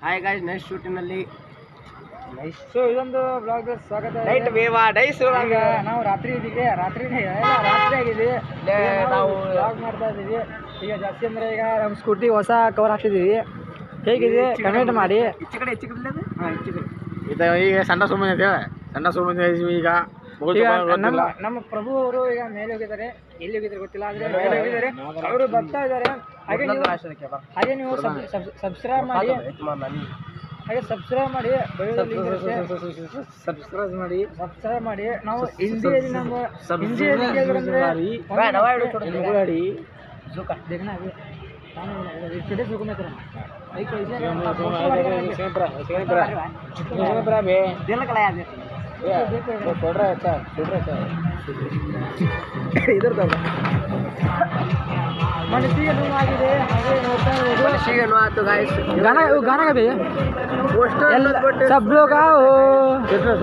Hi guys, next ಶೂಟಿನಲ್ಲಿ so ಇದೊಂದು blog ಸ್ವಾಗತ. Night ವೇವಾ dies ಈಗ ನಾವು ರಾತ್ರಿ ಇದ್ದೀವಿ, ರಾತ್ರಿ ಆಗಿದ್ದೀವಿ. ನಾವು ಬ್ಲಾಗ್ ಮಾಡ್ತಾ ಇದ್ದೀವಿ. ಈಗ ಜಾಸ್ತಿ ಅಂದರೆ ಈಗ ನಮ್ಮ ಸ್ಕೂಟಿ ಹೊಸ ಕವರ್ ಹಾಕ್ಸಿದ್ದೀವಿ. ಹೇಗಿದೆ ಕಮೆಂಟ್ ಮಾಡಿ. ಈಗ ಸಣ್ಣ ಸುಮ್ಮನೆ ಇದ್ದೇವೆ, ಈಗ ನಮ್ಮ ಪ್ರಭು ಅವರು ಈಗ ಮೇಲೆ ಹೋಗಿದ್ದಾರೆ, ಎಲ್ಲಿ ಹೋಗಿದ್ದಾರೆ ಗೊತ್ತಿಲ್ಲ, ಆದರೆ ಮೇಲೆ ಹೋಗಿದ್ದಾರೆ. ಅವರು ಬರ್ತಾ ಇದ್ದಾರೆ. ಹಾಗೆ ನೀವು ಸಬ್ಸ್ಕ್ರೈಬ್ ಮಾಡಿ, ಸಬ್ಸ್ಕ್ರೈಬ್ ಮಾಡಿ. ನಾವು ಹಿಂದಿಯಲ್ಲಿ ಮನಸ್ಸಿಗೆ ನೋವಾಗಿದೆ. ಹಾಗೆ ನೋಡ್ತಾ ಇರೋದು गाना का भैया सब लोग आओ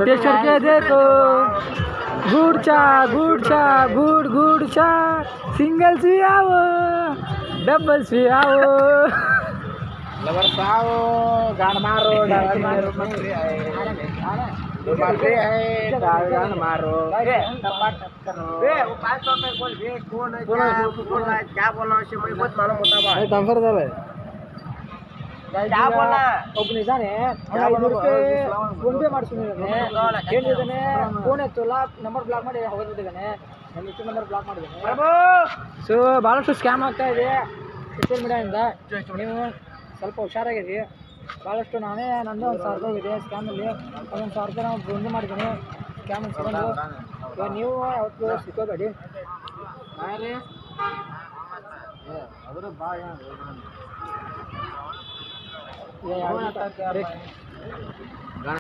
टेस्टर के देखो गुड़ चा गुड़ चा सिंगल्स भी आओ डबल्स भी आओ लवर्स आओ गान मारो गान मारो वो 500 में बोल कौन है क्या बोलना है मुझे बहुत मालूम होता है कंफर्टेबल है क्या बोलना ಒಬ್ಬನು ಇದ್ದಾನೆ, ಫೋನ್ ಪೇ ಮಾಡಿಸ್ಕೊಂಡಿದ್ದಾನೆ. ಹೇಳಿದ್ದಾನೆ ಫೋನ್ ಎತ್ತಲ್ಲ, ನಂಬರ್ ಬ್ಲಾಕ್ ಮಾಡಿ ಹೋಗಿದ್ದಾನೆ. ನನ್ನ ಇಷ್ಟು ನಂಬರ್ ಬ್ಲಾಕ್ ಮಾಡಿದ್ದಾನೆ. ಸೊ ಭಾಳಷ್ಟು ಸ್ಕ್ಯಾಮ್ ಆಗ್ತಾ ಇದೆ ಸೋಷಿಯಲ್ ಮೀಡಿಯಾದಿಂದ. ನೀವು ಸ್ವಲ್ಪ ಹುಷಾರಾಗಿರಿ. ಭಾಳಷ್ಟು ನಾನೇ ನಂದು 1,000 ರೂಪಾಯಿ ಹೋಗಿದೆ ಸ್ಕ್ಯಾಮಲ್ಲಿ. ಅದೊಂದು 1,000 ರೂಪಾಯಿ ನಾವು ಬಂದು ಮಾಡಿದ್ದೀನಿ ಸ್ಕ್ಯಾಮ್ ಅನ್ಸ್ಕೊಂಡು. ಇವಾಗ ನೀವು ಯಾವತ್ತೂ ಸಿಕ್ಕೋಬೇಡಿ.